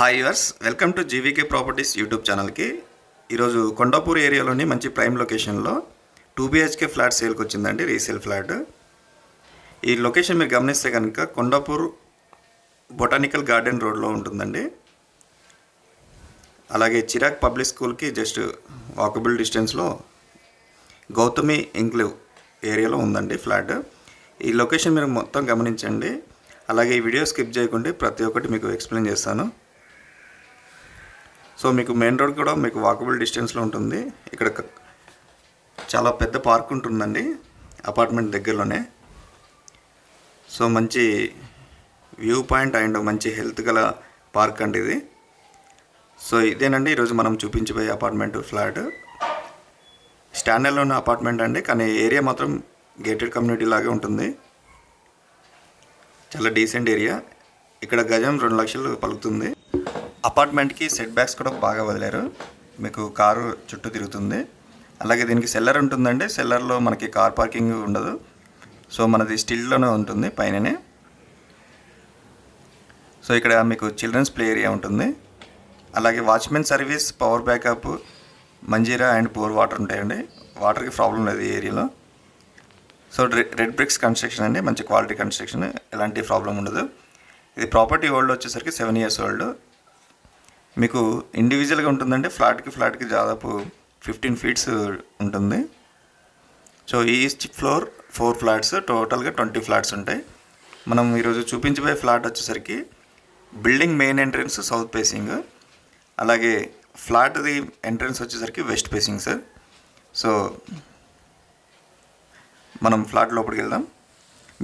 Hi yours, welcome to GVK properties YouTube ఛానల్కి. ఈరోజు కొండాపూర్ ఏరియాలోని మంచి ప్రైమ్ లొకేషన్లో 2 BHK ఫ్లాట్ సేల్కి వచ్చిందండి, రీసేల్ ఫ్లాట్. ఈ లొకేషన్ మీరు గమనిస్తే కనుక కొండాపూర్ బొటానికల్ గార్డెన్ రోడ్లో ఉంటుందండి. అలాగే చిరాగ్ పబ్లిక్ స్కూల్కి జస్ట్ వాకబుల్ డిస్టెన్స్లో గౌతమి ఇంక్లేవ్ ఏరియాలో ఉందండి ఫ్లాట్. ఈ లొకేషన్ మీరు మొత్తం గమనించండి. అలాగే ఈ వీడియో స్కిప్ చేయకుండా ప్రతి ఒక్కటి మీకు ఎక్స్ప్లెయిన్ చేస్తాను. సో మీకు మెయిన్ రోడ్ కూడా మీకు వాకబుల్ డిస్టెన్స్లో ఉంటుంది. ఇక్కడ చాలా పెద్ద పార్క్ ఉంటుందండి అపార్ట్మెంట్ దగ్గరలోనే. సో మంచి వ్యూ పాయింట్ అండ్ మంచి హెల్త్ గల పార్క్ అండి ఇది. సో ఇదేనండి ఈరోజు మనం చూపించబోయే అపార్ట్మెంట్ ఫ్లాట్. స్టాండర్డ్లో ఉన్న అపార్ట్మెంట్ అండి, కానీ ఏరియా మాత్రం గేటెడ్ కమ్యూనిటీ లాగే ఉంటుంది. చాలా డీసెంట్ ఏరియా. ఇక్కడ గజం 2 లక్షలు పలుకుతుంది. అపార్ట్మెంట్కి సెట్ బ్యాక్స్ కూడా బాగా వదిలేరు. మీకు కారు చుట్టూ తిరుగుతుంది. అలాగే దీనికి సెల్లర్ ఉంటుందండి. సెల్లర్లో మనకి కార్ పార్కింగ్ ఉండదు. సో మనది స్టిల్లోనే ఉంటుంది పైననే. సో ఇక్కడ మీకు చిల్డ్రన్స్ ప్లే ఏరియా ఉంటుంది. అలాగే watchmen service, power backup, Manjeera and bore water ఉంటాయండి. వాటర్కి ప్రాబ్లం లేదు ఈ ఏరియాలో. సో రెడ్ బ్రిక్స్ కన్స్ట్రక్షన్ అండి, మంచి క్వాలిటీ కన్స్ట్రక్షన్, ఎలాంటి ప్రాబ్లం ఉండదు. ఇది ప్రాపర్టీ ఓల్డ్ వచ్చేసరికి 7 years ఓల్డ్. మీకు ఇండివిజువల్గా ఉంటుందండి. ఫ్లాట్కి దాదాపు 15 feet ఉంటుంది. సో ఈచ్ ఫ్లోర్ 4 flats, టోటల్గా 20 flats ఉంటాయి. మనం ఈరోజు చూపించబోయే ఫ్లాట్ వచ్చేసరికి building main entrance south facing, అలాగే ఫ్లాట్ది ఎంట్రన్స్ వచ్చేసరికి వెస్ట్ ఫేసింగ్ సార్. సో మనం ఫ్లాట్ లోపలికి వెళ్దాం.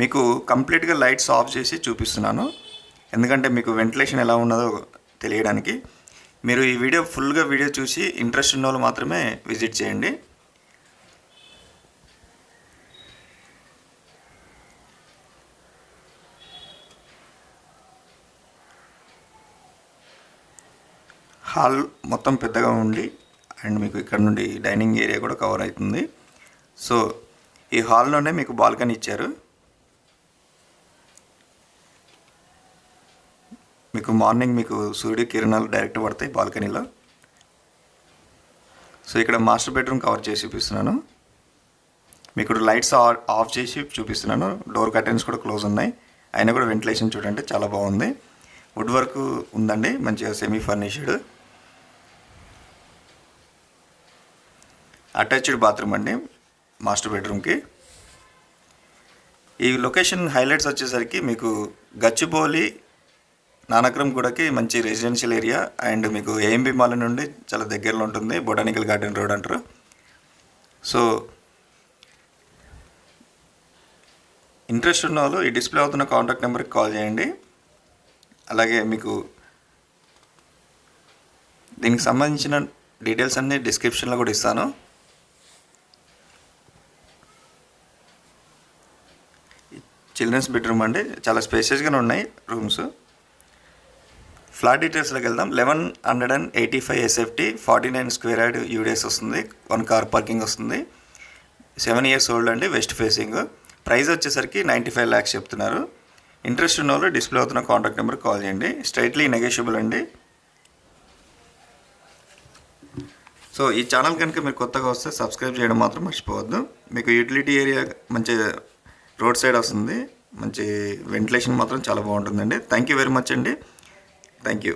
మీకు కంప్లీట్గా లైట్స్ ఆఫ్ చేసి చూపిస్తున్నాను, ఎందుకంటే మీకు వెంటిలేషన్ ఎలా ఉన్నదో తెలియడానికి. మీరు ఈ వీడియో ఫుల్గా వీడియో చూసి ఇంట్రెస్ట్ ఉన్న వాళ్ళు మాత్రమే విజిట్ చేయండి. హాల్ మొత్తం పెద్దగా ఉండి అండ్ మీకు ఇక్కడ నుండి డైనింగ్ ఏరియా కూడా కవర్ అవుతుంది. సో ఈ హాల్లోనే మీకు బాల్కనీ ఇచ్చారు. మీకు మార్నింగ్ మీకు సూర్య కిరణాలు డైరెక్ట్ పడతాయి బాల్కనీలో. సో ఇక్కడ మాస్టర్ బెడ్రూమ్ కవర్ చేసి చూపిస్తున్నాను. మీకు లైట్స్ ఆఫ్ చేసి చూపిస్తున్నాను. డోర్ కర్టెన్స్ కూడా క్లోజ్ ఉన్నాయి, అయినా కూడా వెంటిలేషన్ చూడండి చాలా బాగుంది. వుడ్ వర్క్ ఉందండి, మంచిగా సెమీ ఫర్నిష్డ్. అటాచ్డ్ బాత్రూమ్ అండి మాస్టర్ బెడ్రూమ్కి. ఈ లొకేషన్ హైలైట్స్ వచ్చేసరికి మీకు గచ్చిబౌలి నానక్రమ్ గూడకి మంచి రెసిడెన్షియల్ ఏరియా అండ్ మీకు ఏఎంబి మాల్ నుండి చాలా దగ్గరలో ఉంటుంది. బొటానికల్ గార్డెన్ రోడ్ అంటారు. సో ఇంట్రెస్ట్ ఉన్న వాళ్ళు ఈ డిస్ప్లే అవుతున్న కాంటాక్ట్ నెంబర్కి కాల్ చేయండి. అలాగే మీకు దీనికి సంబంధించిన డీటెయిల్స్ అన్నీ డిస్క్రిప్షన్లో కూడా ఇస్తాను. చిల్డ్రన్స్ బెడ్రూమ్ అండి, చాలా స్పేషియస్గానే ఉన్నాయి రూమ్స్. ఫ్లాట్ డీటెయిల్స్లోకి వెళ్దాం. 1185 SFT, 49 square yard యూడిఎస్ వస్తుంది. 1 car పార్కింగ్ వస్తుంది. 7 years ఓల్డ్ అండి, వెస్ట్ ఫేసింగ్. ప్రైస్ వచ్చేసరికి 95 lakhs చెప్తున్నారు. ఇంట్రెస్ట్ ఉన్న వాళ్ళు డిస్ప్లే అవుతున్న కాంటాక్ట్ నెంబర్కి కాల్ చేయండి. స్ట్రైట్లీ నెగోషియబుల్ అండి. సో ఈ ఛానల్ కనుక మీరు కొత్తగా వస్తే సబ్స్క్రైబ్ చేయడం మాత్రం మర్చిపోవద్దు. మీకు యూటిలిటీ ఏరియా మంచి రోడ్ సైడ్ వస్తుంది. మంచి వెంటిలేషన్ మాత్రం చాలా బాగుంటుందండి. థ్యాంక్ యూ వెరీ మచ్ అండి. Thank you.